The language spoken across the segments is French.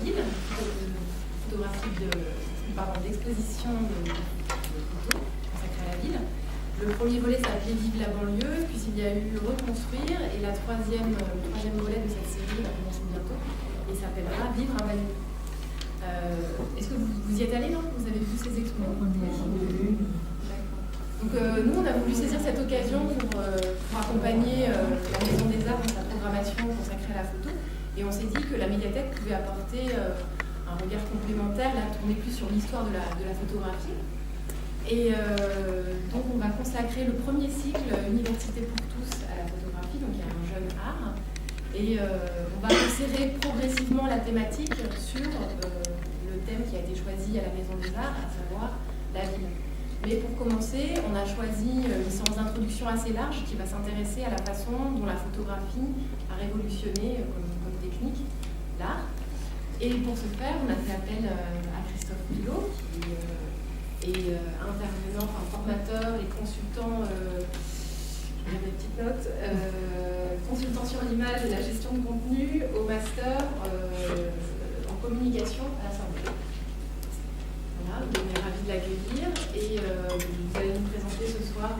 ville, photographie d'exposition de photos consacrée à la ville. Le premier volet s'appelait Vive la banlieue, puis il y a eu Reconstruire, et le troisième volet de cette série va commencer bientôt, et s'appellera Vivre à Banlieue. Est-ce que vous y êtes allé, non? Vous avez vu ces expos? Donc nous, on a voulu saisir cette occasion pour accompagner la Maison des Arts dans sa programmation consacrée à la photo. Et on s'est dit que la médiathèque pouvait apporter un regard complémentaire, là, tourné plus sur l'histoire de la photographie. Et donc on va consacrer le premier cycle Université pour tous à la photographie, donc il y a un jeune art. Et on va resserrer progressivement la thématique sur le thème qui a été choisi à la Maison des Arts, à savoir la ville. Mais pour commencer, on a choisi une séance d'introduction assez large qui va s'intéresser à la façon dont la photographie a révolutionné comme technique l'art. Et pour ce faire, on a fait appel à Christophe Pilot, qui est intervenant, formateur et consultant, je vais mes petites notes, consultant sur l'image et la gestion de contenu au master en communication à la Sorbonne. Voilà, on est ravis de l'accueillir et vous allez nous présenter ce soir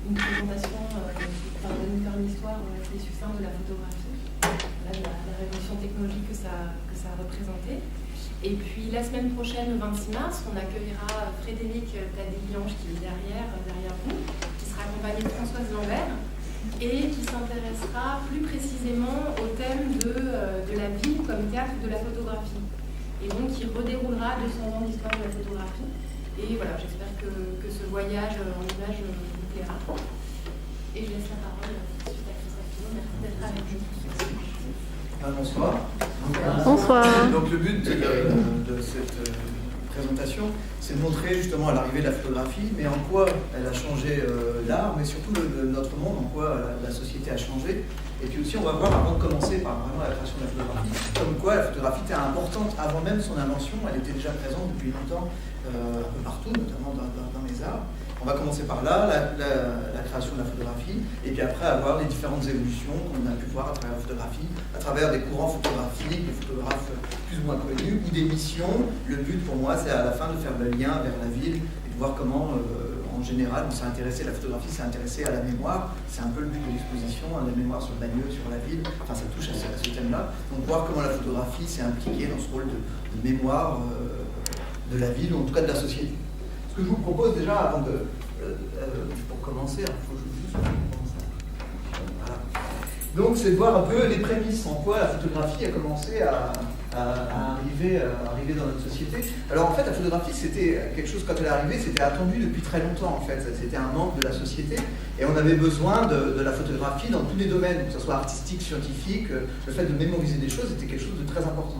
une présentation, nous faire une histoire assez succincte de la photographie, là, de la révolution technologique que ça a représenté. Et puis la semaine prochaine, le 26 mars, on accueillera Frédéric Tadéliange qui est derrière vous, qui sera accompagné de Françoise Lambert et qui s'intéressera plus précisément au thème de la ville comme théâtre de la photographie. Et donc qui redéroulera 200 ans d'histoire de la photographie. Et voilà, j'espère que ce voyage en images vous plaira. Et je laisse la parole tout de suite à Christophe Pilot. Merci d'être avec nous. Bonsoir. Bonsoir. Donc le but de cette présentation, c'est de montrer justement à l'arrivée de la photographie, mais en quoi elle a changé l'art, mais surtout notre monde, en quoi la société a changé. Et puis aussi, on va voir, avant de commencer par vraiment la création de la photographie, comme quoi la photographie était importante avant même son invention, elle était déjà présente depuis longtemps, un peu partout, notamment dans les arts. On va commencer par là, la création de la photographie, et puis après avoir les différentes évolutions qu'on a pu voir à travers la photographie, à travers des courants photographiques, des photographes plus ou moins connus, ou des missions. Le but pour moi, c'est à la fin de faire le lien vers la ville et de voir comment, en général, on s'est intéressé, la photographie s'est intéressée à la mémoire. C'est un peu le but de l'exposition, la mémoire sur le Bagneux, sur la ville. Enfin, ça touche à ce thème-là. Donc voir comment la photographie s'est impliquée dans ce rôle de mémoire de la ville, ou en tout cas de la société. Ce que je vous propose déjà, avant pour commencer, il faut juste commencer. Voilà. Donc, c'est de voir un peu les prémices, en quoi la photographie a commencé à arriver dans notre société. Alors, en fait, la photographie, c'était quelque chose, quand elle est arrivée, c'était attendu depuis très longtemps, en fait. C'était un manque de la société, et on avait besoin de la photographie dans tous les domaines, que ce soit artistique, scientifique. Le fait de mémoriser des choses était quelque chose de très important.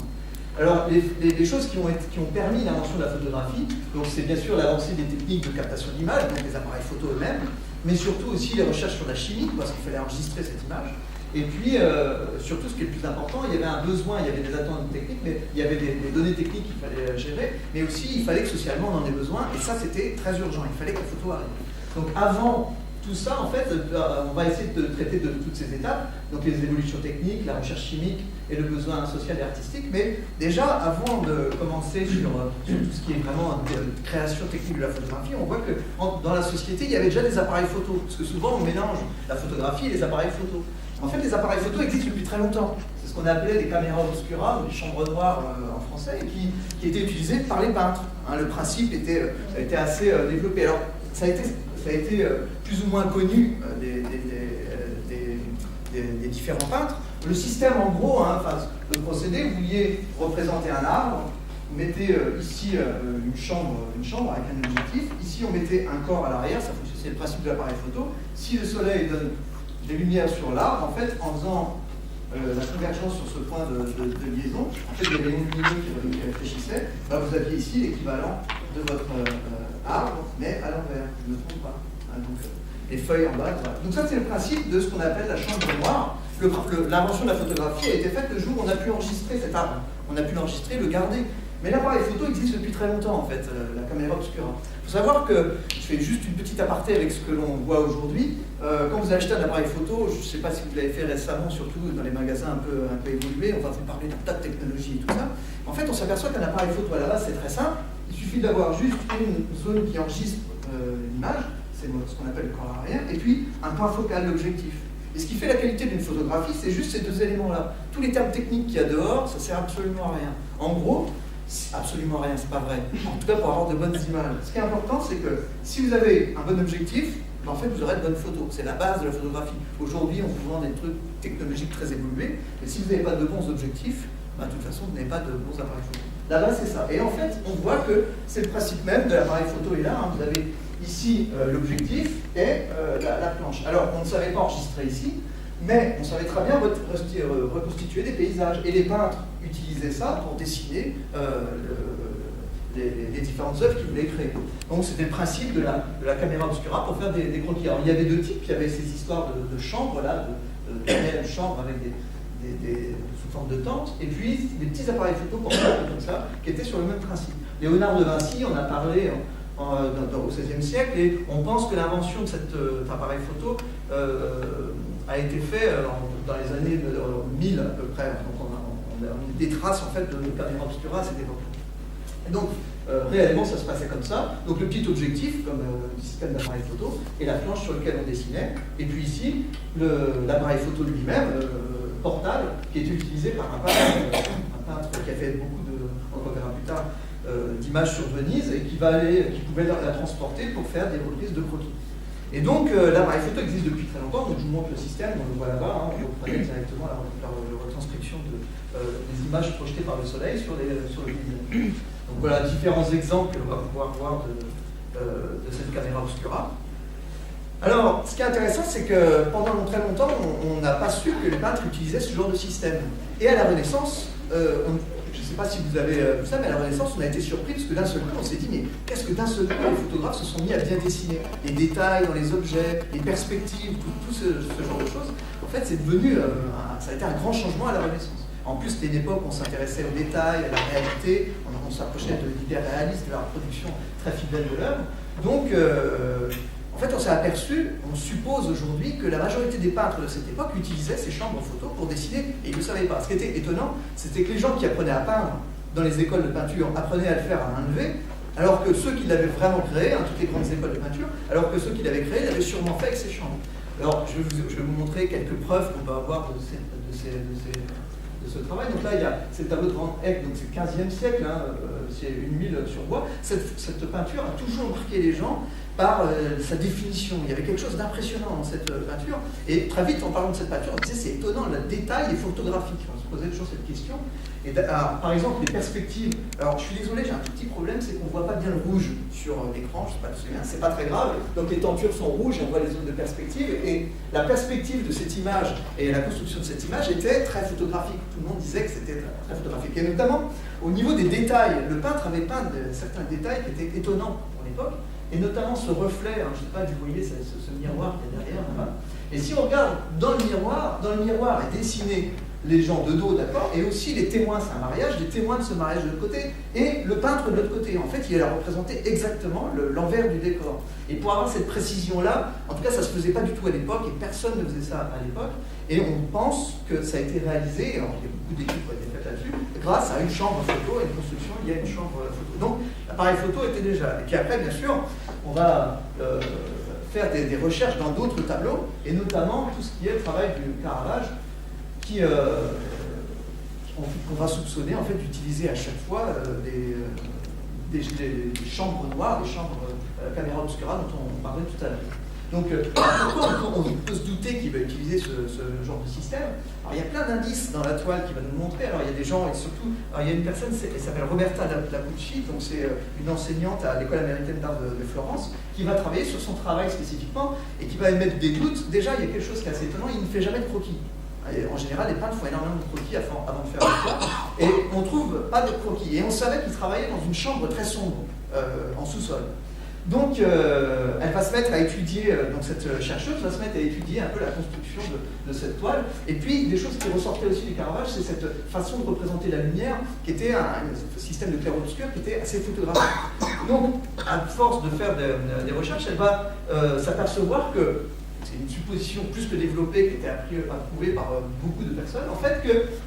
Alors, les choses qui ont permis l'invention de la photographie, donc c'est bien sûr l'avancée des techniques de captation d'image, donc les appareils photo eux-mêmes, mais surtout aussi les recherches sur la chimie, parce qu'il fallait enregistrer cette image. Et puis, surtout, ce qui est le plus important, il y avait un besoin, il y avait des attentes techniques, mais il y avait des données techniques qu'il fallait gérer, mais aussi il fallait que socialement on en ait besoin, et ça c'était très urgent, il fallait que la photo arrive. Donc avant tout ça, en fait, on va essayer de traiter de toutes ces étapes, donc les évolutions techniques, la recherche chimique et le besoin social et artistique, mais déjà, avant de commencer sur tout ce qui est vraiment création technique de la photographie, on voit que dans la société, il y avait déjà des appareils photo, parce que souvent on mélange la photographie et les appareils photo. En fait, les appareils photo existent depuis très longtemps. C'est ce qu'on appelait les caméras obscura, ou les chambres noires en français, qui étaient utilisées par les peintres. Le principe était assez développé. Alors, ça a été plus ou moins connu des différents peintres. Le système, en gros, le procédé, vous vouliez représenter un arbre, vous mettez ici une chambre avec un objectif, ici on mettait un corps à l'arrière, c'est le principe de l'appareil photo. Si le soleil donne des lumières sur l'arbre, en fait, en faisant la convergence sur ce point de liaison, en fait, il y avait une lumière qui réfléchissait, vous aviez ici l'équivalent de votre arbre, mais à l'envers, je ne me trompe pas. Donc, les feuilles en bas, voilà. Donc ça, c'est le principe de ce qu'on appelle la chambre noire. L'invention de la photographie a été faite le jour où on a pu enregistrer cet arbre. On a pu l'enregistrer, le garder. Mais l'appareil photo existe depuis très longtemps, en fait, la caméra obscura. Il faut savoir que, je fais juste une petite aparté avec ce que l'on voit aujourd'hui. Quand vous achetez un appareil photo, je ne sais pas si vous l'avez fait récemment, surtout dans les magasins un peu évolués, on va vous parler d'un tas de technologies et tout ça. En fait, on s'aperçoit qu'un appareil photo, à la base, c'est très simple. Il suffit d'avoir juste une zone qui enregistre l'image, c'est ce qu'on appelle le corps arrière, et puis un point focal, l'objectif. Et ce qui fait la qualité d'une photographie, c'est juste ces deux éléments-là. Tous les termes techniques qu'il y a dehors, ça sert absolument à rien. En gros, absolument rien, c'est pas vrai. En tout cas, pour avoir de bonnes images. Ce qui est important, c'est que si vous avez un bon objectif, en fait, vous aurez de bonnes photos. C'est la base de la photographie. Aujourd'hui, on vous vend des trucs technologiques très évolués, mais si vous n'avez pas de bons objectifs, de toute façon, vous n'avez pas de bons appareils photo. La base, c'est ça. Et en fait, on voit que c'est le principe même de l'appareil photo est là. Hein. Vous avez ici l'objectif et la planche. Alors, on ne savait pas enregistrer ici, mais on savait très bien reconstituer des paysages. Et les peintres utilisaient ça pour dessiner les différentes œuvres qu'ils voulaient créer. Donc, c'était le principe de la caméra obscura pour faire des croquis. Alors, il y avait deux types. Il y avait ces histoires de chambres, là, de chambres avec sous forme de tente, et puis des petits appareils photo portables comme ça, qui étaient sur le même principe. Léonard de Vinci, on a parlé au XVIe siècle, et on pense que l'invention de cet appareil photo a été fait dans les années 1000 à peu près. Donc on a des traces en fait de caméra obscura à cette époque. Et donc réellement ça se passait comme ça. Donc le petit objectif comme système d'appareil photo et la planche sur laquelle on dessinait. Et puis ici l'appareil photo lui-même portable qui est utilisé par un peintre qui a fait beaucoup on le verra plus tard, d'images sur Venise et qui pouvait la transporter pour faire des reprises de croquis. Et donc l'appareil photo existe depuis très longtemps, donc je vous montre le système, on le voit là-bas, hein, vous prenez directement la retranscription des images projetées par le soleil sur le vide. Donc voilà différents exemples qu'on va pouvoir voir de cette caméra obscura. Alors, ce qui est intéressant, c'est que pendant très longtemps, on n'a pas su que les peintres utilisaient ce genre de système. Et à la Renaissance, je ne sais pas si vous avez vu ça, mais à la Renaissance, on a été surpris parce que d'un seul coup, on s'est dit, mais qu'est-ce que d'un seul coup, les photographes se sont mis à bien dessiner les détails dans les objets, les perspectives, tout ce genre de choses. En fait, c'est devenu, ça a été un grand changement à la Renaissance. En plus, c'était une époque où on s'intéressait aux détails, à la réalité, on s'approchait de l'hyper-réalisme, de la reproduction très fidèle de l'œuvre. Donc, en fait, on s'est aperçu, on suppose aujourd'hui que la majorité des peintres de cette époque utilisaient ces chambres photo pour dessiner, et ils ne le savaient pas. Ce qui était étonnant, c'était que les gens qui apprenaient à peindre dans les écoles de peinture apprenaient à le faire à main levée, alors que ceux qui l'avaient vraiment créé, toutes les grandes écoles de peinture, alors que ceux qui l'avaient créé l'avaient sûrement fait avec ces chambres. Alors, je vais vous montrer quelques preuves qu'on peut avoir de ce travail. Donc là, il y a ce tableau de Van Eyck, donc c'est le 15e siècle, hein, c'est une huile sur bois. Cette peinture a toujours marqué les gens par sa définition. Il y avait quelque chose d'impressionnant dans cette peinture. Et très vite, en parlant de cette peinture, on disait c'est étonnant, le détail est photographique. On se posait toujours cette question. Et par exemple, les perspectives. Alors, je suis désolé, j'ai un tout petit problème, c'est qu'on ne voit pas bien le rouge sur l'écran, je ne sais pas si c'est pas très grave. Donc, les tentures sont rouges, on voit les zones de perspective. Et la perspective de cette image et la construction de cette image était très photographique. Tout le monde disait que c'était très photographique. Et notamment, au niveau des détails, le peintre avait peint certains détails qui étaient étonnants pour l'époque. Et notamment ce reflet, hein, je ne sais pas si vous voyez ce miroir qui est derrière là-bas. Et si on regarde dans le miroir est dessiné les gens de dos, d'accord, et aussi les témoins, c'est un mariage, les témoins de ce mariage de l'autre côté, et le peintre de l'autre côté. En fait, il a représenté exactement l'envers du décor. Et pour avoir cette précision-là, en tout cas, ça ne se faisait pas du tout à l'époque, et personne ne faisait ça à l'époque. Et on pense que ça a été réalisé, alors il y a beaucoup d'études qui ont été faites là-dessus, grâce à une chambre photo, à une construction, il y a une chambre photo. Donc, l'appareil photo était déjà là. Et puis après, bien sûr, on va faire des recherches dans d'autres tableaux, et notamment tout ce qui est le travail du Caravage, qu'on va soupçonner en fait d'utiliser à chaque fois des chambres noires, des chambres caméra obscura dont on parlait tout à l'heure. Donc pourquoi on peut se douter qu'il va utiliser ce genre de système? Alors il y a plein d'indices dans la toile qui va nous montrer. Alors il y a des gens, et surtout, il y a une personne, elle s'appelle Roberta Lapucci, donc c'est une enseignante à l'école américaine d'art de Florence, qui va travailler sur son travail spécifiquement et qui va émettre des doutes. Déjà, il y a quelque chose qui est assez étonnant, il ne fait jamais de croquis. Et en général, les peintres font énormément de croquis avant de faire le toile, et on ne trouve pas de croquis. Et on savait qu'il travaillait dans une chambre très sombre, en sous-sol. Donc, elle va se mettre à étudier, donc cette chercheuse va se mettre à étudier un peu la construction de cette toile. Et puis, des choses qui ressortaient aussi du Caravage, c'est cette façon de représenter la lumière, qui était un système de clair-obscur qui était assez photographique. Donc, à force de faire des recherches, elle va s'apercevoir que c'est une supposition plus que développée qui était approuvée par beaucoup de personnes, en fait,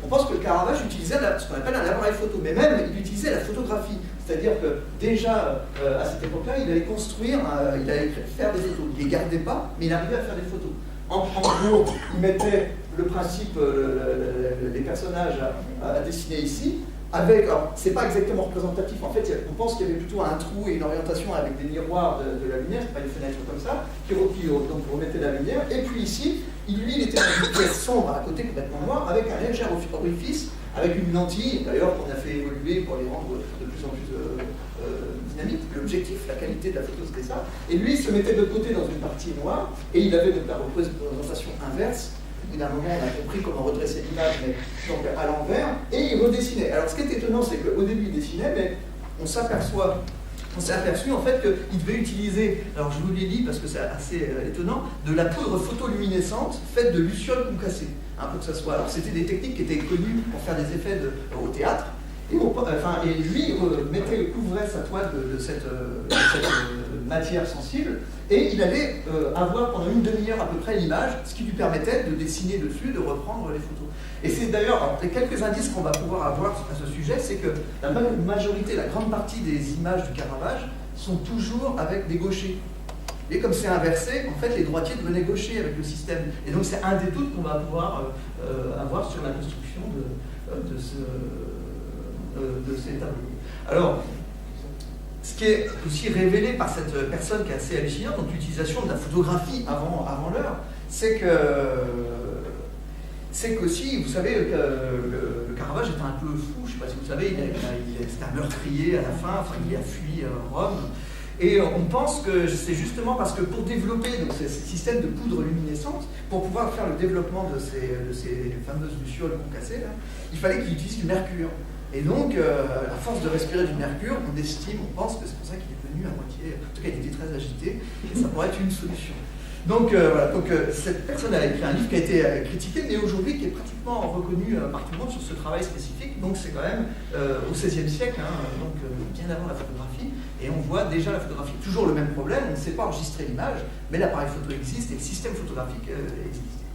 on pense que le Caravage utilisait ce qu'on appelle un appareil photo, mais même il utilisait la photographie. C'est-à-dire que déjà, à cette époque-là, il allait construire, il allait faire des photos. Il ne les gardait pas, mais il arrivait à faire des photos. En gros, il mettait le principe, les personnages à dessiner ici, avec, alors c'est pas exactement représentatif, en fait on pense qu'il y avait plutôt un trou et une orientation avec des miroirs de la lumière, c'est pas une fenêtre comme ça, qui donc remettait la lumière, et puis ici, lui il était dans une pièce sombre à côté complètement noire, avec un léger orifice, avec une lentille, d'ailleurs qu'on a fait évoluer pour les rendre de plus en plus dynamiques. L'objectif, la qualité de la photo c'était ça, et lui il se mettait de côté dans une partie noire, et il avait donc la représentation inverse. D'un moment, on a compris comment redresser l'image, mais donc à l'envers, et il redessinait. Alors, ce qui est étonnant, c'est qu'au début, il dessinait, mais on s'est aperçu en fait qu'il devait utiliser, alors je vous les lis parce que c'est assez étonnant, de la poudre photoluminescente faite de lucioles concassées. Pour que ça soit. Alors, c'était des techniques qui étaient connues pour faire des effets au théâtre. Et lui couvrait sa toile de cette matière sensible, et il allait avoir pendant une demi-heure à peu près l'image, ce qui lui permettait de dessiner dessus, de reprendre les photos. Et c'est d'ailleurs, les quelques indices qu'on va pouvoir avoir à ce sujet, c'est que la majorité, la grande partie des images du Caravage sont toujours avec des gauchers. Et comme c'est inversé, en fait, les droitiers devenaient gauchers avec le système. Et donc c'est un des doutes qu'on va pouvoir avoir sur la construction de ces tableaux. Alors, ce qui est aussi révélé par cette personne qui est assez hallucinante, donc l'utilisation de la photographie avant l'heure, c'est qu'aussi, vous savez, le Caravage était un peu fou, je ne sais pas si vous savez, c'était un meurtrier à la fin, il a fui Rome. Et on pense que c'est justement parce que pour développer donc, ces systèmes de poudre luminescente, pour pouvoir faire le développement de ces fameuses lucioles concassées, là, il fallait qu'il utilise du mercure. Et donc, à force de respirer du mercure, on pense que c'est pour ça qu'il est devenu à moitié, en tout cas il était très agité, et ça pourrait être une solution. Donc, cette personne a écrit un livre qui a été critiqué, mais aujourd'hui qui est pratiquement reconnu par tout le monde sur ce travail spécifique. Donc c'est quand même au XVIe siècle, donc bien avant la photographie, et on voit déjà la photographie. Toujours le même problème, on ne sait pas enregistrer l'image, mais l'appareil photo existe et le système photographique existe.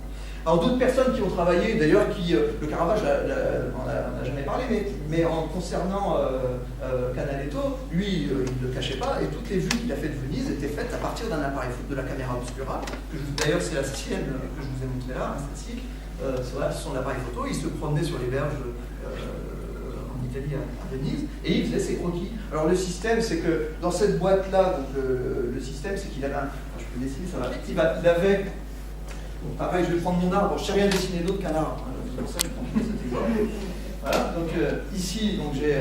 Alors d'autres personnes qui ont travaillé, d'ailleurs, le Caravage, on n'a jamais parlé, mais en concernant Canaletto, lui, il ne le cachait pas, et toutes les vues qu'il a faites de Venise étaient faites à partir d'un appareil photo de la caméra obscura, d'ailleurs c'est la sienne que je vous ai montré là, celle-ci, c'est son appareil photo, il se promenait sur les berges en Italie, à Venise, et il faisait ses croquis. Alors le système, c'est que dans cette boîte-là, donc le système, c'est qu'il avait je peux dessiner, ça va vite, il avait... Bon, pareil, je vais prendre mon arbre. Je ne sais rien dessiner d'autre qu'un arbre. C'est pour ça que je prends cet exemple. Voilà, donc ici, j'ai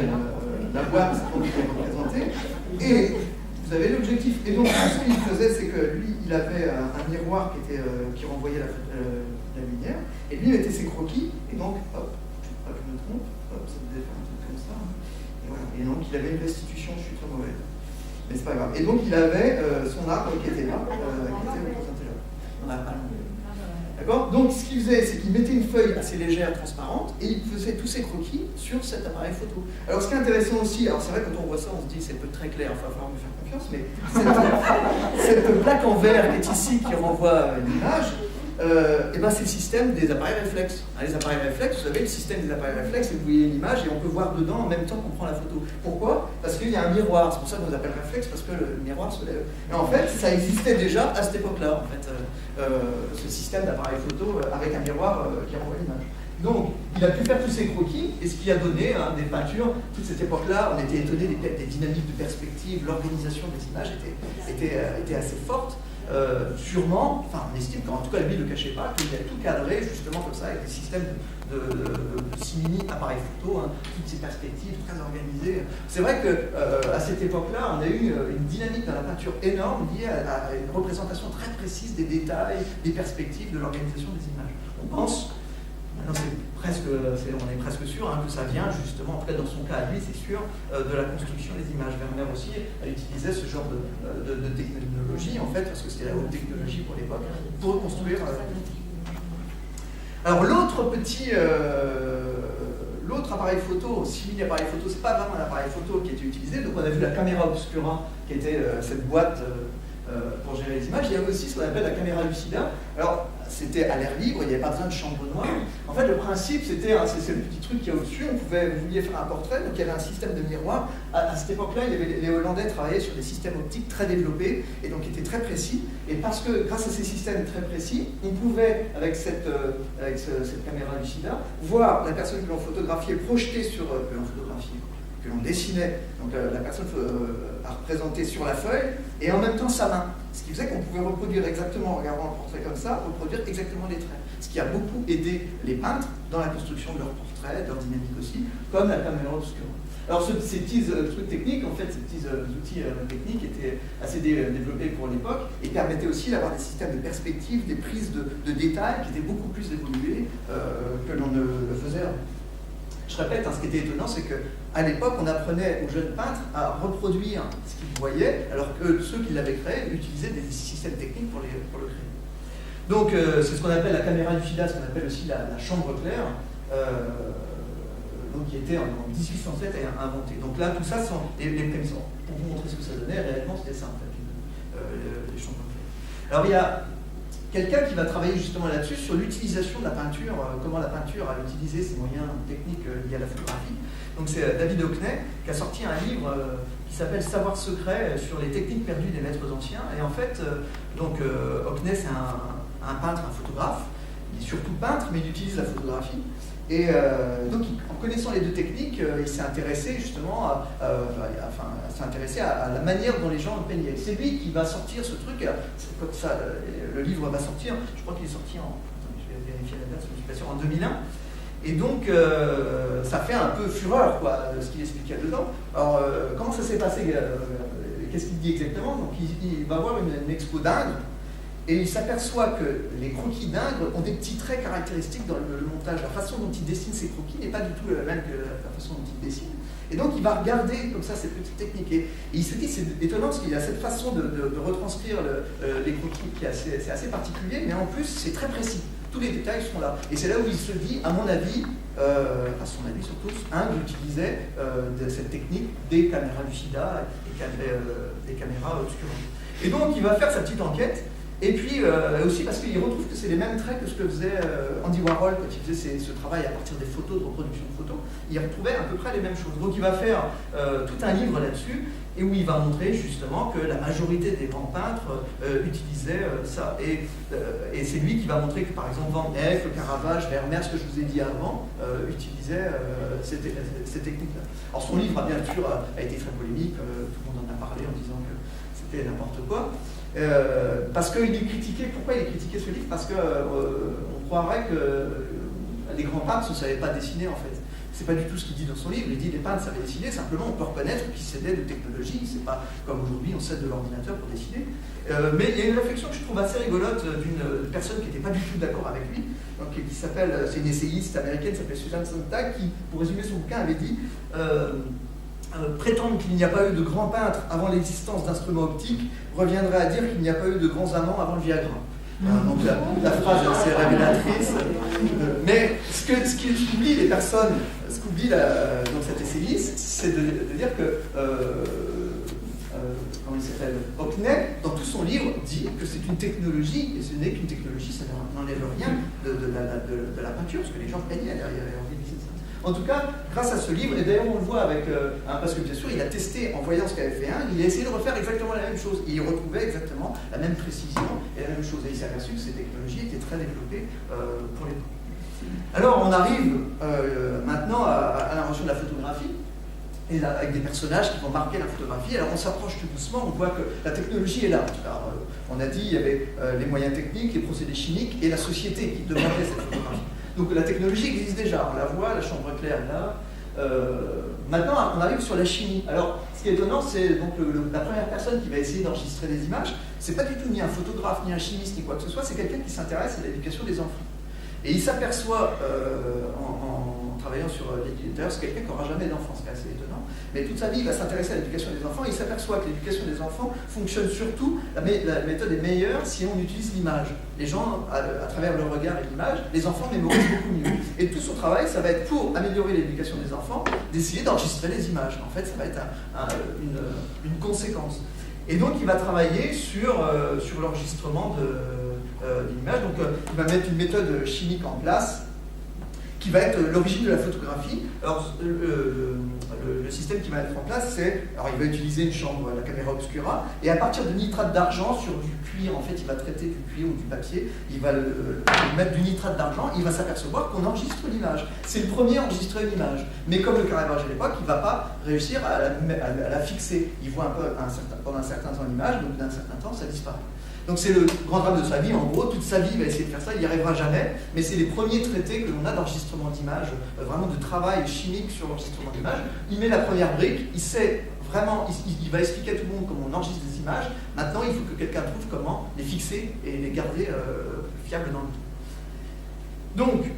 la boîte pour vous présenter. Et vous avez l'objectif. Et donc, ce qu'il faisait, c'est que lui, il avait un miroir qui renvoyait la lumière. Et lui, il mettait ses croquis. Et donc, hop, je me trompe, hop, ça devait faire un truc comme ça. Et voilà. Et donc, il avait une restitution, je suis très mauvaise. Mais c'est pas grave. Et donc, il avait son arbre qui était là, qui était représenté là. On n'a pas D'accord ? Donc, ce qu'il faisait, c'est qu'il mettait une feuille assez légère, transparente, et il faisait tous ses croquis sur cet appareil photo. Alors, ce qui est intéressant aussi, alors c'est vrai, quand on voit ça, on se dit c'est peut-être très clair, il va falloir me faire confiance, mais cette plaque en verre qui est ici, qui renvoie l'image, c'est le système des appareils réflexes. Les appareils réflexes, vous savez, le système des appareils réflexes, vous voyez l'image et on peut voir dedans en même temps qu'on prend la photo. Pourquoi ? Parce qu'il y a un miroir, c'est pour ça qu'on les appelle réflexes, parce que le miroir se lève. Et en fait, ça existait déjà à cette époque-là, en fait, ce système d'appareil photo avec un miroir qui renvoie l'image. Donc, il a pu faire tous ces croquis, et ce qui a donné des peintures. Toute cette époque-là, on était étonné des dynamiques de perspective, l'organisation des images était assez forte. Sûrement, on estime qu'en tout cas lui ne le cachait pas, qu'il a tout cadré justement comme ça avec des systèmes de simili appareils photo, toutes ces perspectives très organisées. C'est vrai qu'à cette époque-là, on a eu une dynamique dans la peinture énorme liée à une représentation très précise des détails, des perspectives, de l'organisation des images. On pense, Non, on est presque sûr que ça vient justement, en tout cas dans son cas à lui, c'est sûr, de la construction des images. Werner aussi, elle utilisait ce genre de technologie, en fait, parce que c'était la haute technologie pour l'époque, pour construire. Alors l'autre appareil photo, simili appareil photo, c'est pas vraiment un appareil photo qui était utilisé, donc on a vu la caméra obscura, qui était cette boîte pour gérer les images. Il y avait aussi ce qu'on appelle la caméra lucida. Alors, c'était à l'air libre, il n'y avait pas besoin de chambre noire. En fait, le principe, c'est le petit truc qu'il y a au-dessus. Vous vouliez faire un portrait, donc il y avait un système de miroir. À cette époque-là, les Hollandais travaillaient sur des systèmes optiques très développés et donc étaient très précis. Et parce que, grâce à ces systèmes très précis, on pouvait, avec cette caméra lucida, voir la personne que l'on photographiait projetée sur que l'on dessinait, donc la personne à représenter sur la feuille, et en même temps sa main. Ce qui faisait qu'on pouvait reproduire exactement, en regardant le portrait comme ça, reproduire exactement les traits. Ce qui a beaucoup aidé les peintres dans la construction de leurs portraits, de leur dynamique aussi, comme la caméra obscura. Alors ces petits trucs techniques, en fait, ces petits outils techniques étaient assez développés pour l'époque et permettaient aussi d'avoir des systèmes de perspective, des prises de détails qui étaient beaucoup plus évolués que l'on ne le faisait avant. Je répète, ce qui était étonnant, c'est qu'à l'époque, on apprenait aux jeunes peintres à reproduire ce qu'ils voyaient, alors que ceux qui l'avaient créé utilisaient des systèmes techniques pour le créer. Donc, c'est ce qu'on appelle la caméra lucida, ce qu'on appelle aussi la chambre claire, donc, qui était en 1807 inventée. Donc là, tout ça sont les prémices. Pour vous montrer ce que ça donnait, réellement, c'était ça, en fait, les chambres claires. Alors, il y a quelqu'un qui va travailler justement là-dessus, sur l'utilisation de la peinture, comment la peinture a utilisé ses moyens techniques liés à la photographie. Donc c'est David Hockney qui a sorti un livre qui s'appelle Savoir secret sur les techniques perdues des maîtres anciens. Et en fait, Hockney c'est un peintre, un photographe. Il est surtout peintre, mais il utilise la photographie. Et donc, en connaissant les deux techniques, il s'est intéressé justement à la manière dont les gens peignaient. C'est lui qui va sortir ce truc. Comme ça, le livre va sortir. Je crois qu'il est sorti je vais vérifier la date, je ne suis pas sûr, en 2001. Et donc, ça fait un peu fureur, quoi, ce qu'il expliquait dedans. Alors, comment ça s'est passé Qu'est-ce qu'il dit exactement? Donc, il va voir une expo d'Ingres. Et il s'aperçoit que les croquis d'Ingres ont des petits traits caractéristiques dans le montage. La façon dont il dessine ses croquis n'est pas du tout la même que la façon dont il dessine. Et donc il va regarder comme ça ces petites techniques. Et il se dit, c'est étonnant parce qu'il a cette façon de retranscrire les croquis qui est assez particulier, mais en plus c'est très précis. Tous les détails sont là. Et c'est là où il se dit, à mon avis, à son avis surtout, Ingres utilisait cette technique des caméras lucida et des caméras obscurantes. Et donc il va faire sa petite enquête. Et puis aussi parce qu'il retrouve que c'est les mêmes traits que ce que faisait Andy Warhol quand il faisait ce travail à partir des photos, de reproduction de photos. Il retrouvait à peu près les mêmes choses. Donc il va faire tout un livre là-dessus, et où il va montrer justement que la majorité des grands peintres utilisaient ça. Et c'est lui qui va montrer que par exemple Van Eyck, Caravage, Vermeer, ce que je vous ai dit avant, utilisaient ces techniques-là. Alors son livre, bien sûr, a été très polémique, tout le monde en a parlé en disant que c'était n'importe quoi. Parce qu'il est critiqué. Pourquoi il est critiqué ce livre? Parce qu'on croirait que les grands peintres ne savaient pas dessiner en fait. C'est pas du tout ce qu'il dit dans son livre. Il dit les peintres savaient dessiner, simplement on peut reconnaître qu'ils s'aidaient de technologie. C'est pas comme aujourd'hui on s'aide de l'ordinateur pour dessiner. Mais il y a une réflexion que je trouve assez rigolote d'une personne qui n'était pas du tout d'accord avec lui, donc, qui s'appelle, c'est une essayiste américaine, qui s'appelle Susan Sontag, qui, pour résumer son bouquin, avait dit prétendre qu'il n'y a pas eu de grands peintres avant l'existence d'instruments optiques reviendrait à dire qu'il n'y a pas eu de grands amants avant le Viagra. Donc la phrase est assez révélatrice. Mais ce qu'oublient les personnes, ce qu'oublie dans cet essayiste, c'est de dire que comment il s'appelle, Hockney, dans tout son livre, dit que c'est une technologie, et ce n'est qu'une technologie, ça n'enlève rien de la peinture, parce que les gens peignaient derrière. En tout cas, grâce à ce livre, et d'ailleurs on le voit avec, parce que bien sûr il a testé en voyant ce qu'avait fait Ingres, il a essayé de refaire exactement la même chose, et il retrouvait exactement la même précision et la même chose, et il s'est aperçu que ces technologies étaient très développées pour l'époque. Alors on arrive maintenant à l'invention de la photographie, et là, avec des personnages qui vont marquer la photographie. Alors on s'approche tout doucement, on voit que la technologie est là. Alors, on a dit il y avait les moyens techniques, les procédés chimiques, et la société qui demandait cette photographie. Donc la technologie existe déjà, on la voit, la chambre claire est là. Maintenant, on arrive sur la chimie. Alors, ce qui est étonnant, c'est donc la première personne qui va essayer d'enregistrer des images, c'est pas du tout ni un photographe, ni un chimiste, ni quoi que ce soit, c'est quelqu'un qui s'intéresse à l'éducation des enfants. Et il s'aperçoit, en travaillant sur l'éducation, d'ailleurs c'est quelqu'un qui n'aura jamais d'enfant, c'est assez étonnant, mais toute sa vie il va s'intéresser à l'éducation des enfants, et il s'aperçoit que l'éducation des enfants fonctionne surtout, la méthode est meilleure si on utilise l'image. Les gens, à travers le regard et l'image, les enfants mémorisent beaucoup mieux. Et tout son travail, ça va être pour améliorer l'éducation des enfants, d'essayer d'enregistrer les images. En fait, ça va être une conséquence. Et donc il va travailler sur l'enregistrement de l'image. Donc il va mettre une méthode chimique en place qui va être l'origine de la photographie. Alors le système qu'il va mettre en place, alors il va utiliser une chambre, la caméra obscura, et à partir de nitrate d'argent sur du cuir, en fait il va traiter du cuir ou du papier, il va mettre du nitrate d'argent, il va s'apercevoir qu'on enregistre l'image. C'est le premier à enregistrer une image. Mais comme le carré-barge à l'époque, il ne va pas réussir à la fixer. Il voit un peu pendant un certain temps l'image, donc d'un certain temps ça disparaît. Donc c'est le grand drame de sa vie, en gros, toute sa vie il va essayer de faire ça, il n'y arrivera jamais, mais c'est les premiers traités que l'on a d'enregistrement d'images, vraiment de travail chimique sur l'enregistrement d'images. Il met la première brique, il sait vraiment, il va expliquer à tout le monde comment on enregistre des images. Maintenant il faut que quelqu'un trouve comment les fixer et les garder fiables dans le temps. Donc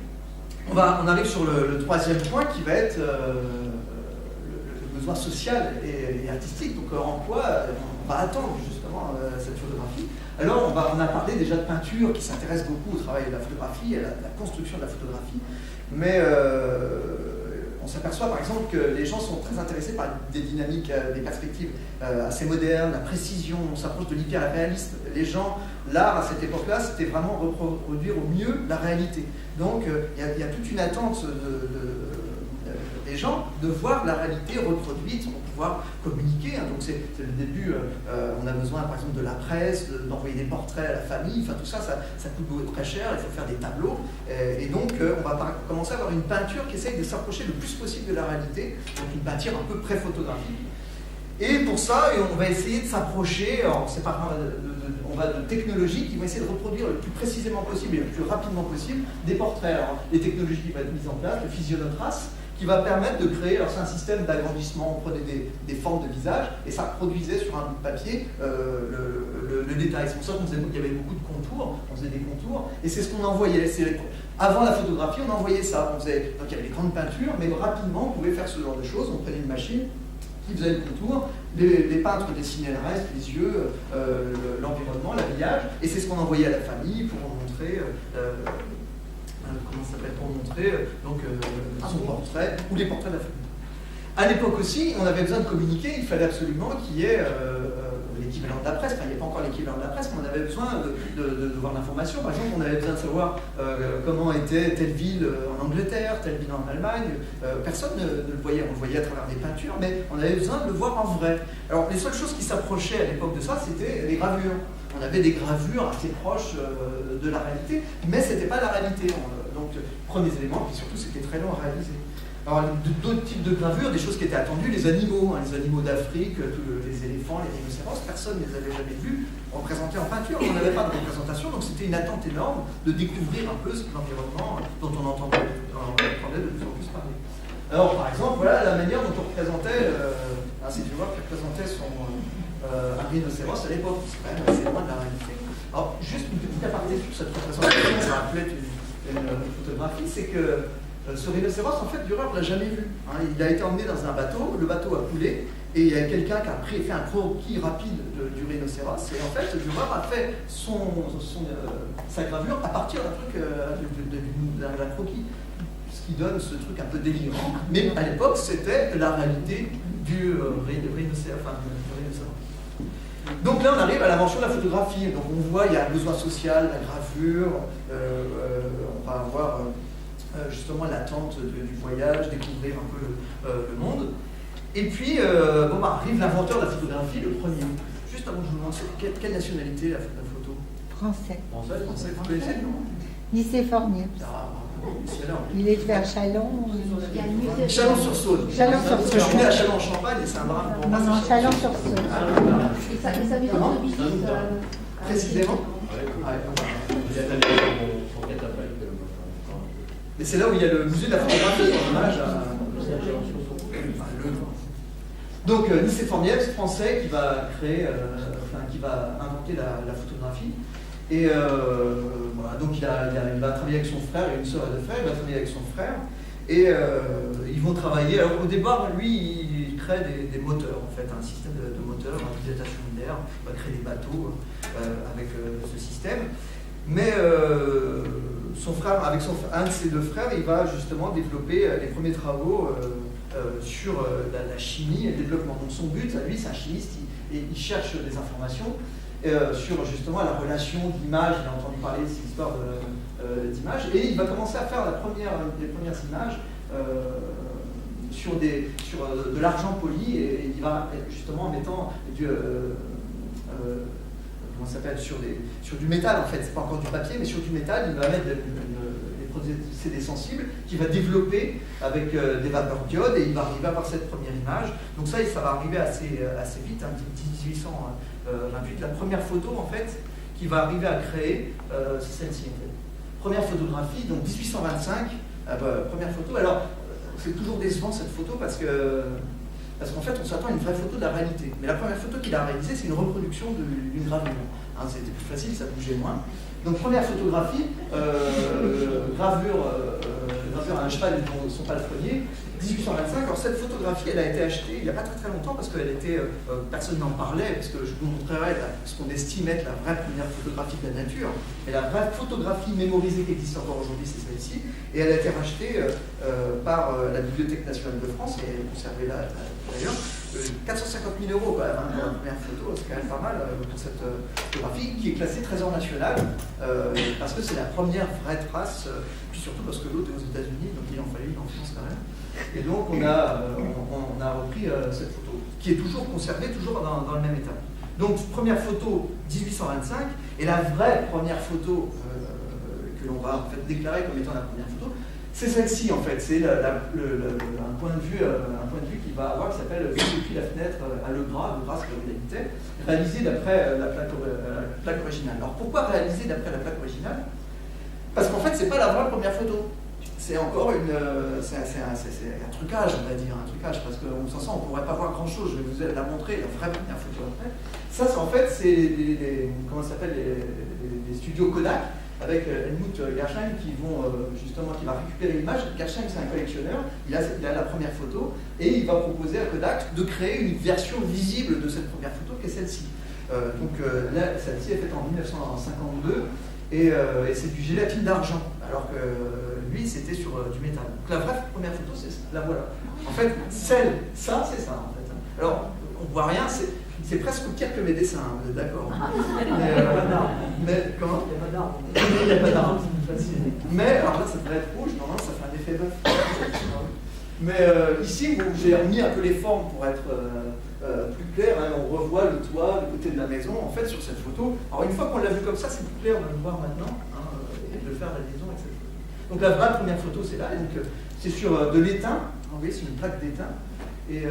on arrive sur le troisième point qui va être le besoin social et artistique. Donc en quoi on va attendre justement cette photographie. Alors on a parlé déjà de peinture qui s'intéresse beaucoup au travail de la photographie, à la construction de la photographie, mais on s'aperçoit par exemple que les gens sont très intéressés par des dynamiques, des perspectives assez modernes, la précision, on s'approche de l'hyper-réalisme. Les gens, l'art à cette époque-là, c'était vraiment reproduire au mieux la réalité. Donc il y a toute une attente des gens de voir la réalité reproduite pour pouvoir communiquer. Donc c'est le début, on a besoin par exemple de la presse, d'envoyer des portraits à la famille, enfin tout ça, ça coûte très cher, il faut faire des tableaux. Et donc on va commencer à avoir une peinture qui essaye de s'approcher le plus possible de la réalité, donc une peinture un peu pré-photographique. Et pour ça, on va essayer de s'approcher, on va de technologies qui vont essayer de reproduire le plus précisément possible et le plus rapidement possible des portraits. Alors, les technologies qui vont être mises en place, le physionotrace, qui va permettre de créer, alors c'est un système d'agrandissement, on prenait des formes de visage et ça reproduisait sur un bout de papier le détail. C'est pour ça qu'on faisait qu'il y avait beaucoup de contours, on faisait des contours, et c'est ce qu'on envoyait. Avant la photographie, on envoyait ça. Donc il y avait des grandes peintures, mais rapidement on pouvait faire ce genre de choses. On prenait une machine qui faisait le contour, les peintres dessinaient le reste, les yeux, l'environnement, l'habillage, et c'est ce qu'on envoyait à la famille pour montrer comment ça s'appelle, pour montrer son portrait ou les portraits de la famille. À l'époque aussi, on avait besoin de communiquer, il fallait absolument qu'il y ait l'équivalent de la presse, enfin il n'y a pas encore l'équivalent de la presse, mais on avait besoin de voir l'information. Par exemple, on avait besoin de savoir comment était telle ville en Angleterre, telle ville en Allemagne. Personne ne le voyait, on le voyait à travers des peintures, mais on avait besoin de le voir en vrai. Alors les seules choses qui s'approchaient à l'époque de ça, c'était les gravures. On avait des gravures assez proches de la réalité, mais ce n'était pas la réalité. Donc, premiers éléments, puis surtout, c'était très long à réaliser. Alors, d'autres types de gravures, des choses qui étaient attendues, les animaux d'Afrique, les éléphants, les rhinocéros, personne ne les avait jamais vus représentés en peinture. On n'avait pas de représentation, donc c'était une attente énorme de découvrir un peu l'environnement dont on entendait de plus en plus parler. Alors, par exemple, voilà la manière dont on représentait, si tu vois, qui représentait un rhinocéros à l'époque. C'est quand même assez loin de la réalité. Alors, juste une petite aparté sur cette représentation, ça rappelait une photographie, c'est que ce rhinocéros, en fait, Dürer ne l'a jamais vu. Il a été emmené dans un bateau, le bateau a coulé, et il y a quelqu'un qui a fait un croquis rapide du rhinocéros, et en fait, Dürer a fait sa gravure à partir d'un truc, d'un croquis, ce qui donne ce truc un peu délirant, mais à l'époque, c'était la réalité du rhinocéros. Donc là, on arrive à l'invention de la photographie. Donc on voit, il y a un besoin social, la gravure, on va avoir justement l'attente du voyage, découvrir un peu le monde. Et puis, arrive l'inventeur de la photographie, le premier. Juste avant que je vous montre, quelle nationalité la photo? Français. Français, vous connaissez, non? Nicéphore Niepce. Il est vers Châlons. Chalon-sur-Saône. Chalon-sur-Saône. Je suis né à Châlons-en-Champagne et c'est un drame pour moi. Non, Chalon-sur-Saône. Et ça fait de visite précisément. Et c'est là où il y a le musée de la photographie en hommage à donc Nicéphore Niepce, français, qui va créer, qui va inventer la photographie. Et voilà, donc il va travailler avec son frère, il a une sœur et deux frères, il va travailler avec son frère. Et ils vont travailler. Alors au départ, lui, il crée des moteurs, en fait, un système de moteurs, une dilatation d'air, il va créer des bateaux avec ce système. Mais son frère, avec un de ses deux frères, il va justement développer les premiers travaux sur la chimie et le développement. Donc son but, lui, c'est un chimiste, il cherche des informations sur justement la relation d'image. Il a entendu parler de ces histoires d'images, et il va commencer à faire les premières images sur de l'argent poli, et il va justement en mettant comment ça s'appelle, sur du métal, en fait, c'est pas encore du papier, mais sur du métal, il va mettre des procédés sensibles qu'il va développer avec des vapeurs d'iode, et il va arriver à avoir cette première image. Donc ça va arriver assez vite, hein, 1828. La première photo, en fait, qu'il va arriver à créer, c'est celle-ci, en fait. Première photographie, donc 1825, première photo. Alors, c'est toujours décevant cette photo parce qu'en fait, on s'attend à une vraie photo de la réalité. Mais la première photo qu'il a réalisée, c'est une reproduction d'une gravure. Hein, c'était plus facile, ça bougeait moins. Donc, première photographie, gravure à un cheval dont son palefrenier, 1825. Alors, cette photographie, elle a été achetée il n'y a pas très longtemps parce qu'elle était, personne n'en parlait, parce que je vous montrerai ce qu'on estime être la vraie première photographie de la nature. Et la vraie photographie mémorisée qui existe encore aujourd'hui, c'est celle-ci. Et elle a été rachetée par la Bibliothèque nationale de France, et elle est conservée là d'ailleurs. 450 000 € quand même, hein, pour la première photo, c'est quand même pas mal pour cette photographie qui est classée Trésor national, parce que c'est la première vraie trace, puis surtout parce que l'autre est aux États-Unis, donc il en fallait une en France quand même. Et donc on a repris cette photo, qui est toujours conservée, toujours dans le même état. Donc première photo 1825, et la vraie première photo que l'on va en fait déclarer comme étant la première photo, c'est celle-ci en fait. C'est un point de vue qu'il va avoir, qui s'appelle Vue depuis la fenêtre à Le Gras c'est la réalité, réalisé d'après la plaque originale. Alors pourquoi réalisé d'après la plaque originale? Parce qu'en fait, c'est pas la vraie première photo. C'est encore c'est un trucage, on va dire, parce qu'on s'en sent, on ne pourrait pas voir grand-chose. Je vais vous la montrer, la vraie première photo après. Ça, en fait, c'est les studios Kodak, avec Helmut Gersheim qui va récupérer l'image. Gersheim, c'est un collectionneur, il a la première photo, et il va proposer à Kodak de créer une version visible de cette première photo, qui est celle-ci. Là, celle-ci est faite en 1952, et c'est du gélatine d'argent, alors que lui, c'était sur du métal. Donc la vraie première photo, c'est la voilà. En fait, ça, c'est ça, en fait. Alors, on ne voit rien, c'est presque pire que mes dessins, vous êtes d'accord? Mais comment? Il n'y a pas d'arbre. Il n'y a pas d'arbre, c'est facile. Mais, alors là, ça devrait être rouge, normalement, ça fait un effet bœuf. Mais ici, j'ai remis un peu les formes pour être plus clair. Hein, on revoit le toit, le côté de la maison, en fait, sur cette photo. Alors, une fois qu'on l'a vu comme ça, c'est plus clair, on va le voir maintenant, hein, et de le faire à la liaison avec cette photo. Donc, la vraie première photo, c'est là. Donc, c'est sur de l'étain. Vous voyez, c'est une plaque d'étain. Et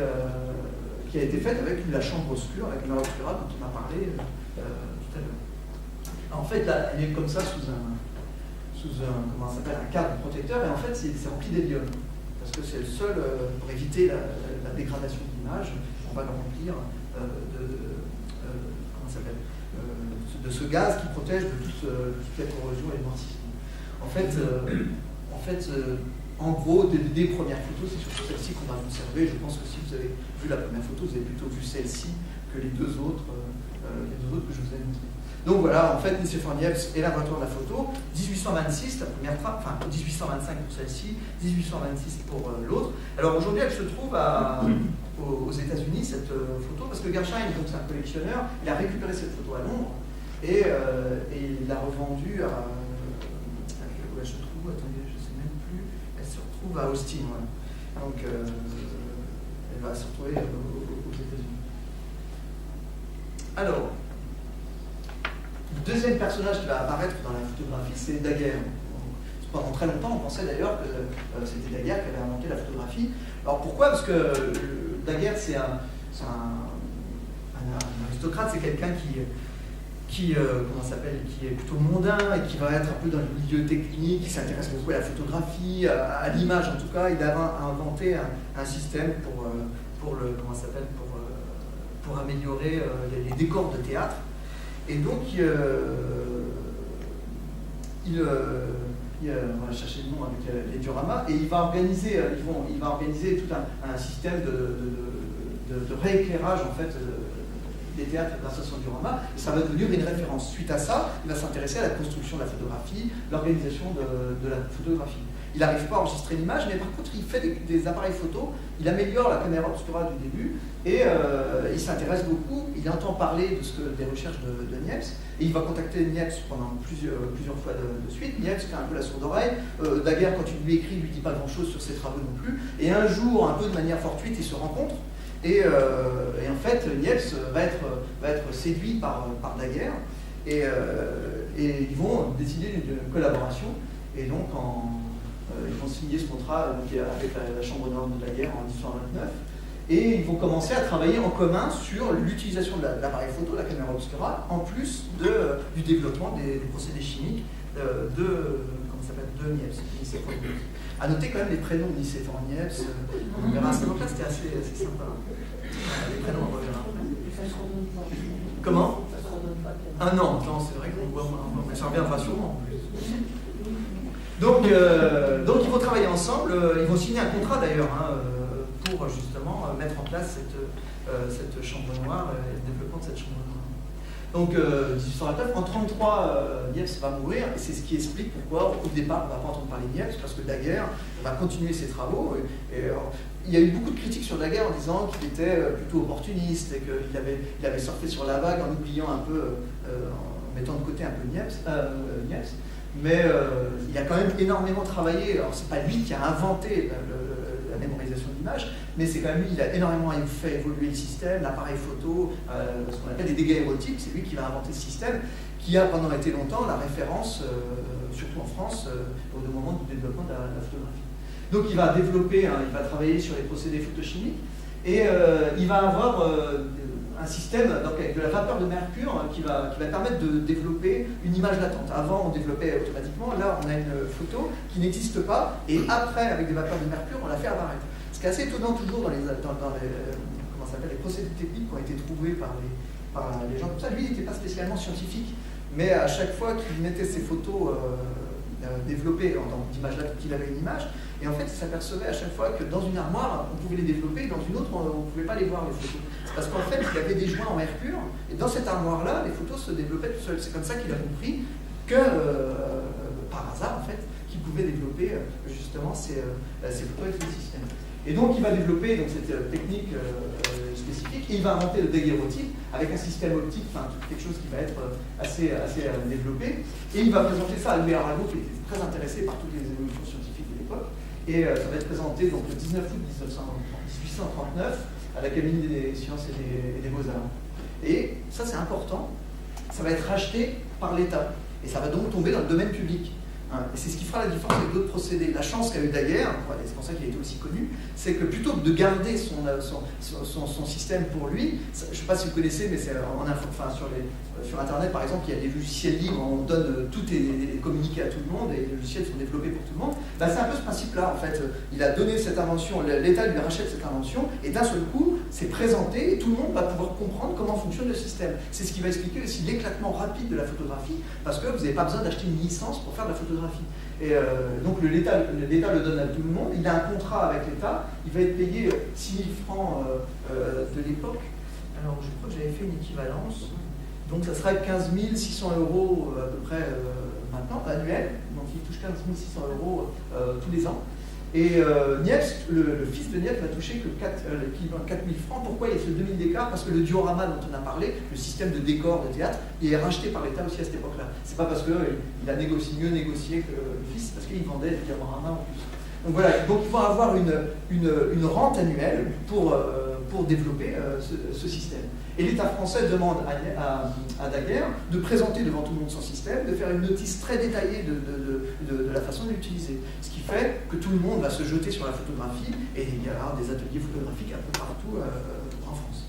qui a été faite avec la chambre obscure, avec la obscura dont on a parlé tout à l'heure. En fait, là, elle est comme ça sous un comment ça s'appelle, un cadre protecteur, et en fait, c'est rempli d'hélium. Parce que c'est le seul, pour éviter la dégradation de l'image, on va le remplir comment ça s'appelle, de ce gaz qui protège de toute la corrosion et le noircissement. En gros, des premières photos, c'est surtout celle-ci qu'on va conserver. Je pense que si vous avez vu la première photo, vous avez plutôt vu celle-ci que les deux autres que je vous ai montrées. Donc voilà, en fait, Nicéphore Niepce est l'inventeur de la photo. 1826, la première trace, enfin 1825 pour celle-ci, 1826 pour l'autre. Alors aujourd'hui, elle se trouve aux États-Unis, cette photo, parce que Gersheim, donc c'est un collectionneur, il a récupéré cette photo à Londres et il l'a revendue à. Où elle se trouve, attendez, je ne sais même plus. Elle se retrouve à Austin, ouais. Donc elle va se retrouver aux États-Unis. Alors, le deuxième personnage qui va apparaître dans la photographie, c'est Daguerre. Pendant très longtemps, on pensait d'ailleurs que c'était Daguerre qui avait inventé la photographie. Alors pourquoi? Parce que Daguerre, c'est un aristocrate, c'est quelqu'un qui est plutôt mondain et qui va être un peu dans le milieu technique, qui s'intéresse beaucoup à la photographie, à l'image en tout cas. Il a inventé un système pour améliorer les décors de théâtre. Et donc, on va chercher le nom avec les dioramas, et il va organiser tout un système de rééclairage en fait des théâtres grâce à son diorama, et ça va devenir une référence. Suite à ça, il va s'intéresser à la construction de la photographie, l'organisation de la photographie. Il n'arrive pas à enregistrer l'image, mais par contre il fait des appareils photo, il améliore la caméra obscura du début, et il s'intéresse beaucoup, il entend parler des recherches de Niepce, et il va contacter Niepce pendant plusieurs fois de suite. Niepce qui a un peu la sourde oreille, Daguerre quand il lui écrit, il lui dit pas grand chose sur ses travaux non plus, et un jour, un peu de manière fortuite, ils se rencontrent, et en fait Niepce va être séduit par Daguerre, et ils vont décider d'une collaboration, et donc ils vont signer ce contrat avec la Chambre noire de Daguerre en 1829, et ils vont commencer à travailler en commun sur l'utilisation de l'appareil photo, la caméra obscura, en plus du développement des procédés chimiques de Niepce. A noter quand même les prénoms de Nicéphore Niepce, on verra à ce moment-là, c'était assez sympa. Les prénoms, on reverra. Comment? Ah non, c'est vrai qu'on voit, mais ça reviendra sûrement. Donc ils vont travailler ensemble, ils vont signer un contrat d'ailleurs pour justement mettre en place cette chambre noire et le développement de cette chambre noire. Donc 1829, en 1933, Niepce va mourir, et c'est ce qui explique pourquoi au départ on ne va pas entendre parler de Niepce, parce que Daguerre va continuer ses travaux. Il y a eu beaucoup de critiques sur Daguerre en disant qu'il était plutôt opportuniste et qu'il avait surfé sur la vague en oubliant un peu, en mettant de côté un peu Niepce. Mais il a quand même énormément travaillé. Alors c'est pas lui qui a inventé la mémorisation d'images, mais c'est quand même lui, il a énormément fait évoluer le système, l'appareil photo, ce qu'on appelle les dégâts érotiques. C'est lui qui va inventer ce système, qui a pendant été longtemps la référence, surtout en France, au moment du développement de la photographie. Donc il va développer, il va travailler sur les procédés photochimiques, et il va avoir un système donc avec de la vapeur de mercure qui va permettre de développer une image latente. Avant, on développait automatiquement, là, on a une photo qui n'existe pas, et après, avec des vapeurs de mercure, on la fait apparaître. Ce qui est assez étonnant toujours dans les procédés techniques qui ont été trouvés par les gens comme ça. Lui, il n'était pas spécialement scientifique, mais à chaque fois qu'il mettait ses photos développées en tant qu'image latente, qu'il avait une image, et en fait, il s'apercevait à chaque fois que dans une armoire, on pouvait les développer, et dans une autre, on ne pouvait pas les voir, les photos. C'est parce qu'en fait, il y avait des joints en mercure, et dans cette armoire-là, les photos se développaient tout seuls. C'est comme ça qu'il a compris que, par hasard, en fait, qu'il pouvait développer justement ces photos avec le système. Et donc, il va développer cette technique spécifique, et il va inventer le daguerreotype avec un système optique, enfin, quelque chose qui va être assez développé. Et il va présenter ça à Louis Arago, qui était très intéressé par toutes les évolutions scientifiques de l'époque. Et ça va être présenté donc, le 19 août 1839 à l'Académie des sciences et des beaux-arts. Et ça, c'est important, ça va être racheté par l'État. Et ça va donc tomber dans le domaine public. Et c'est ce qui fera la différence avec d'autres procédés. La chance qu'a eu Daguerre, et c'est pour ça qu'il a été aussi connu, c'est que plutôt que de garder son système pour lui, je ne sais pas si vous connaissez, mais c'est sur Internet par exemple, il y a des logiciels libres, on donne tout est communiqué à tout le monde, et les logiciels sont développés pour tout le monde. C'est un peu ce principe-là en fait. Il a donné cette invention, l'État lui rachète cette invention, et d'un seul coup, c'est présenté, et tout le monde va pouvoir comprendre comment fonctionne le système. C'est ce qui va expliquer aussi l'éclatement rapide de la photographie, parce que vous n'avez pas besoin d'acheter une licence pour faire de la photographie. Et donc l'État le donne à tout le monde, il a un contrat avec l'État, il va être payé 6 000 francs de l'époque. Alors je crois que j'avais fait une équivalence, donc ça serait 15 600 euros à peu près maintenant, annuel, donc il touche 15 600 euros tous les ans. Et Niepce, le fils de Niepce, va toucher que 4 000 francs. Pourquoi il y a ce 2000 d'écart? Parce que le diorama dont on a parlé, le système de décor de théâtre, il est racheté par l'État aussi à cette époque-là. C'est pas parce qu'il a mieux négocié que le fils, c'est parce qu'il vendait des dioramas en plus. Donc voilà, donc ils vont avoir une rente annuelle pour développer ce système. Et l'État français demande à Daguerre de présenter devant tout le monde son système, de faire une notice très détaillée de la façon de l'utiliser. Ce qui fait que tout le monde va se jeter sur la photographie, et il y aura des ateliers photographiques un peu partout en France.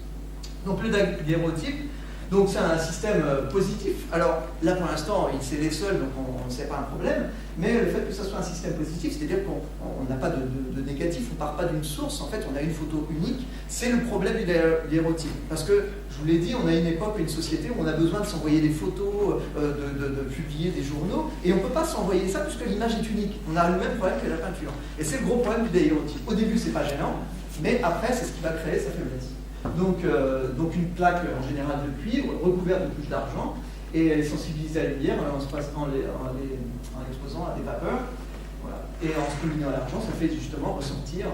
Donc le daguerreotype, Donc c'est un système positif. Alors là pour l'instant, c'est les seuls, donc on sait pas un problème, mais le fait que ça soit un système positif, c'est-à-dire qu'on n'a pas de négatif, on ne part pas d'une source, en fait on a une photo unique, c'est le problème du daguerréotype. Parce que, je vous l'ai dit, on a une époque, une société où on a besoin de s'envoyer des photos, de publier des journaux, et on ne peut pas s'envoyer ça puisque l'image est unique. On a le même problème que la peinture. Et c'est le gros problème du daguerréotype. Au début, c'est pas gênant, mais après, c'est ce qui va créer sa faiblesse. Donc une plaque en général de cuivre recouverte de couches d'argent et sensibilisée à la lumière en l'exposant à des vapeurs. Voilà. Et en se combinant à l'argent, ça fait justement ressentir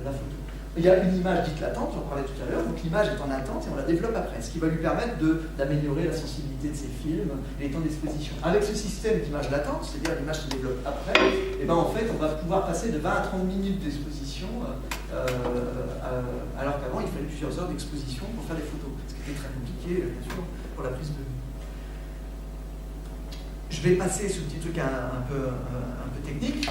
la photo. Il y a une image dite latente, j'en parlais tout à l'heure, donc l'image est en attente et on la développe après, ce qui va lui permettre d'améliorer la sensibilité de ses films et les temps d'exposition. Avec ce système d'image latente, c'est-à-dire l'image qui développe après, et ben en fait on va pouvoir passer de 20 à 30 minutes d'exposition alors qu'avant il fallait plusieurs heures d'exposition pour faire des photos, ce qui était très compliqué bien sûr pour la prise de vue. Je vais passer ce petit truc un peu technique.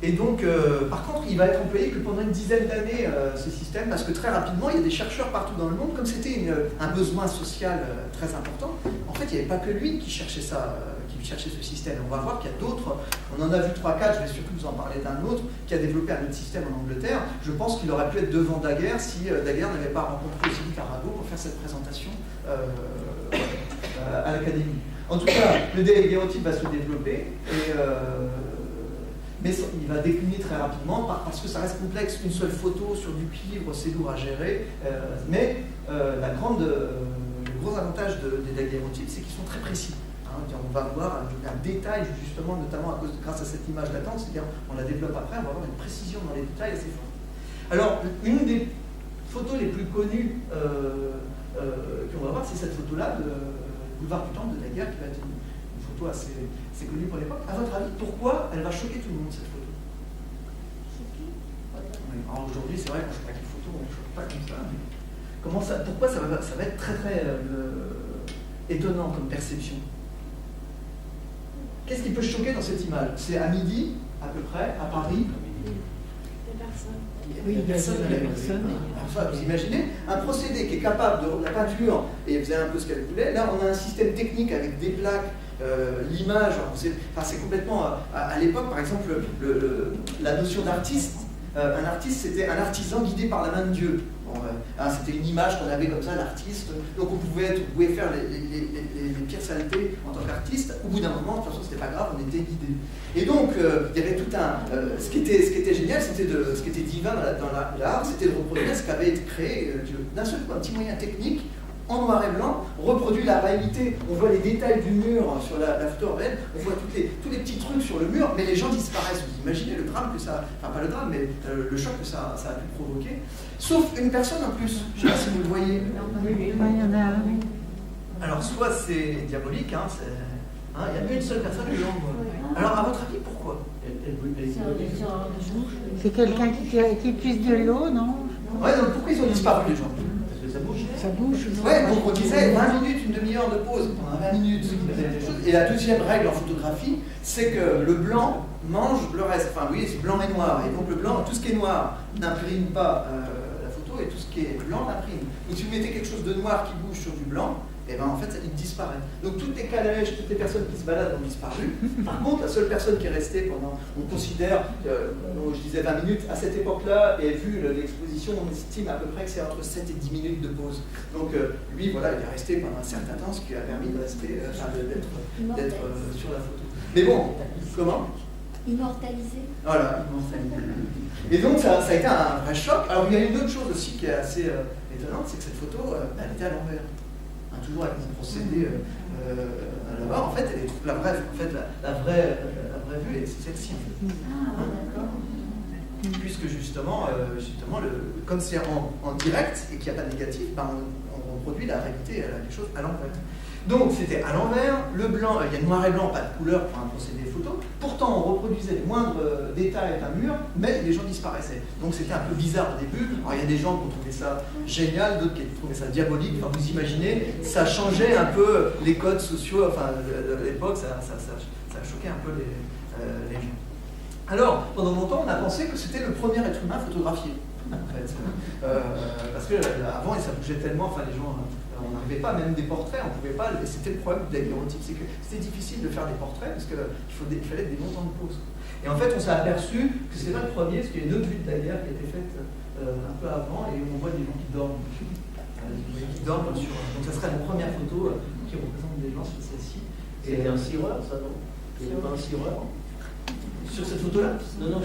Et donc, par contre, il va être employé que pendant une dizaine d'années, ce système, parce que très rapidement, il y a des chercheurs partout dans le monde, comme c'était un besoin social très important, en fait, il n'y avait pas que lui qui cherchait ça, qui cherchait ce système. On va voir qu'il y a d'autres, on en a vu 3-4, je vais surtout vous en parler d'un autre, qui a développé un autre système en Angleterre. Je pense qu'il aurait pu être devant Daguerre si Daguerre n'avait pas rencontré aussi Arago pour faire cette présentation à l'Académie. En tout cas, le daguerréotype va se développer, mais il va décliner très rapidement parce que ça reste complexe. Une seule photo sur du cuivre, c'est lourd à gérer. Mais le gros avantage des daguerréotypes, c'est qu'ils sont très précis. On va voir un détail, justement, notamment grâce à cette image latente, c'est-à-dire on la développe après, on va avoir une précision dans les détails assez forte. Alors, une des photos les plus connues qu'on va voir, c'est cette photo-là de Boulevard du Temple de Daguerre, qui va être une photo assez connue pour l'époque. À votre avis, pourquoi elle va choquer tout le monde, cette photo? Oui, alors aujourd'hui, c'est vrai qu'on ne choque pas avec les photos, on ne choque pas comme ça. Mais pourquoi ça va être très très étonnant comme perception? Qu'est-ce qui peut choquer dans cette image? C'est à midi, à peu près, à Paris. Des personnes. Oui, il y a des personnes. Enfin, vous imaginez, un procédé qui est capable de la peinture et faisait un peu ce qu'elle voulait. Là, on a un système technique avec des plaques, l'image. C'est complètement. À l'époque, par exemple, la notion d'artiste. Un artiste, c'était un artisan guidé par la main de Dieu. Bon, c'était une image qu'on avait comme ça, l'artiste. Donc on pouvait faire les pires saletés en tant qu'artiste. Au bout d'un moment, de toute façon, c'était pas grave, on était guidé. Et donc, il y avait tout ce qui était génial, c'était ce qui était divin dans l'art, c'était de reproduire ce qui avait été créé d'un seul coup, un petit moyen technique. En noir et blanc, on reproduit la réalité. On voit les détails du mur sur la photo réelle, on voit tous les petits trucs sur le mur, mais les gens disparaissent. Vous imaginez le drame que ça, enfin pas le drame, mais le choc que ça a pu provoquer. Sauf une personne en plus, je ne sais pas si vous le voyez. Il y en a un. Alors soit c'est diabolique, il y a une seule personne que l'on voit. Alors à votre avis, pourquoi? C'est quelqu'un qui puise de l'eau, non? Ouais, donc pourquoi ils ont disparu les gens? Ça bouge. Ouais, donc on disait 20 minutes, une demi-heure de pause pendant 20 minutes. Et la deuxième règle en photographie, c'est que le blanc mange le reste. Enfin, oui, c'est blanc et noir. Et donc le blanc, tout ce qui est noir n'imprime pas la photo et tout ce qui est blanc l'imprime. Donc si vous mettez quelque chose de noir qui bouge sur du blanc, et ben en fait il disparaît. Donc toutes les calèches, toutes les personnes qui se baladent ont disparu. Par contre, la seule personne qui est restée pendant, on considère, je disais 20 minutes, à cette époque-là, et vu l'exposition, on estime à peu près que c'est entre 7 et 10 minutes de pause. Donc lui, voilà, il est resté pendant un certain temps, ce qui a permis de rester, d'être sur la photo. Mais bon, comment? Immortalisé. Voilà, immortalisé. Et donc ça a été un vrai choc. Alors il y a une autre chose aussi qui est assez étonnante, c'est que cette photo, elle était à l'envers. Toujours avec mon procédé là-bas, en fait, la vraie vue, c'est celle-ci. Puisque justement comme c'est en direct et qu'il n'y a pas de négatif, on reproduit la réalité, les choses à l'envers. Donc c'était à l'envers, le blanc, il y a noir et blanc, pas de couleur pour un procédé photo. Pourtant, on reproduisait les moindres détails d'un mur, mais les gens disparaissaient. Donc c'était un peu bizarre au début. Alors il y a des gens qui ont trouvé ça génial, d'autres qui ont trouvé ça diabolique. Enfin, vous imaginez, ça changeait un peu les codes sociaux. Enfin, à l'époque, ça choquait un peu les gens. Alors, pendant longtemps, on a pensé que c'était le premier être humain photographié. En fait. Parce que avant, ça bougeait tellement, enfin les gens, on n'arrivait pas, même des portraits, on ne pouvait pas, et c'était le problème de la daguerréotype, c'est que c'était difficile de faire des portraits parce qu'il fallait des longs temps de pause. Et en fait, on s'est aperçu que c'était pas le premier, parce qu'il y a une autre vue de daguerre qui a été faite un peu avant, et on voit des gens qui dorment. Donc ça serait la première photo qui représente des gens, c'est celle-ci. C'était un cireur, ça, non? Il n'y avait pas un cireur? Sur cette photo-là? Non,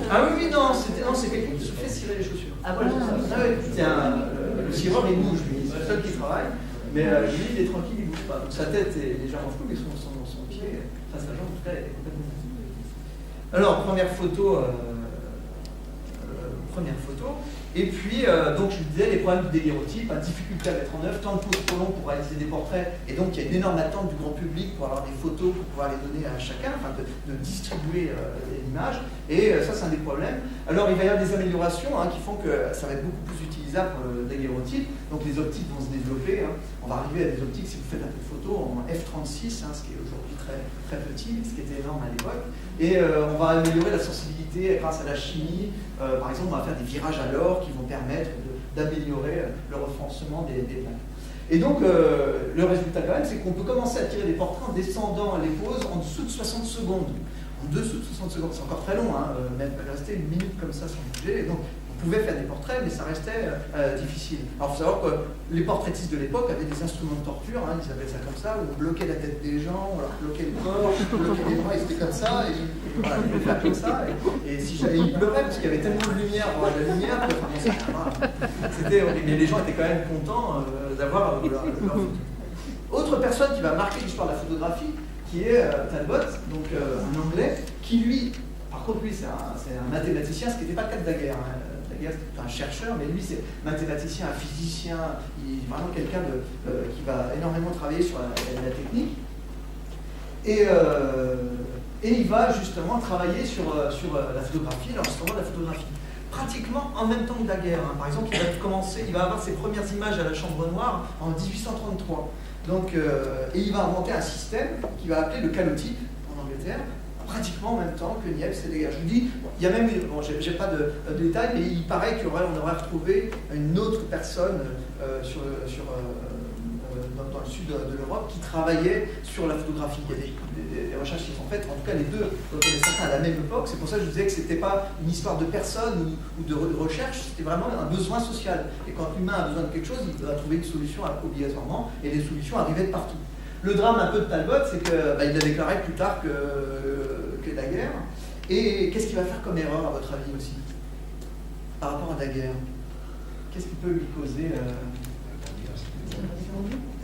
Ah oui, non, c'est quelqu'un qui se fait cirer les chaussures. Ah voilà, c'est ça. Ah oui, le cireur, il bouge, lui, c'est le seul qui travaille, mais lui, il est tranquille, il ne bouge pas. Donc sa tête est légèrement floue, mais son pied, enfin sa jambe, en tout cas, est complètement floue. Alors, première photo. Et puis, donc je vous disais, les problèmes du daguerréotype, difficulté à mettre en œuvre, temps de pause trop long pour réaliser des portraits, et donc il y a une énorme attente du grand public pour avoir des photos, pour pouvoir les donner à chacun, enfin de distribuer l'image, et ça c'est un des problèmes. Alors il va y avoir des améliorations qui font que ça va être beaucoup plus utilisable pour le daguerréotype, donc les optiques vont se développer, on va arriver à des optiques, si vous faites un peu de photos, en f36, ce qui est aujourd'hui très, très petit, ce qui était énorme à l'époque, et on va améliorer la sensibilité grâce à la chimie. Par exemple, on va faire des virages à l'or qui vont permettre d'améliorer le renforcement des plaques. Et donc, le résultat quand même, c'est qu'on peut commencer à tirer des portraits en descendant les poses en dessous de 60 secondes. En dessous de 60 secondes, c'est encore très long, même rester une minute comme ça sans bouger. Et donc, on pouvait faire des portraits, mais ça restait difficile. Alors, il faut savoir que les portraitistes de l'époque avaient des instruments de torture, ils appelaient ça comme ça, où on bloquait la tête des gens, on leur bloquait le corps, on bloquait les bras, ils étaient comme ça, et voilà, ils pouvaient faire comme ça. Et si j'allais, ils pleuraient parce qu'il y avait tellement de lumière, la lumière, c'était horrible. Mais les gens étaient quand même contents d'avoir leur photo. Autre personne qui va marquer l'histoire de la photographie, qui est Talbot, donc un Anglais, qui lui, par contre lui c'est un mathématicien, ce qui n'était pas le cas de Daguerre. Daguerre c'est un chercheur, mais lui c'est mathématicien, un physicien, il est vraiment quelqu'un qui va énormément travailler sur la technique. Et il va justement travailler sur la photographie, l'enregistrement de la photographie. Pratiquement en même temps que Daguerre. Par exemple, il va avoir ses premières images à la Chambre Noire en 1833. Donc, et il va inventer un système qu'il va appeler le calotype en Angleterre, pratiquement en même temps que Niepce et Daguerre. Je vous dis, il y a même une, bon, j'ai pas de détails, mais il paraît qu'on aurait retrouvé une autre personne dans le sud de l'Europe qui travaillait sur la photographie. Il y a des recherches qui sont faites, en tout cas les deux, dont on est certains à la même époque. C'est pour ça que je vous disais que ce n'était pas une histoire de personne ou de recherche, c'était vraiment un besoin social. Et quand l'humain a besoin de quelque chose, il doit trouver une solution obligatoirement, et les solutions arrivaient de partout. Le drame un peu de Talbot, c'est qu'il a déclaré plus tard que Daguerre. Et qu'est-ce qu'il va faire comme erreur, à votre avis aussi, par rapport à Daguerre? Qu'est-ce qui peut lui causer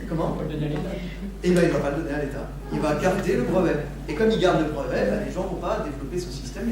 Comment? Et bien, il ne va pas le donner à l'État. Il va garder le brevet. Et comme il garde le brevet, les gens ne vont pas développer ce système.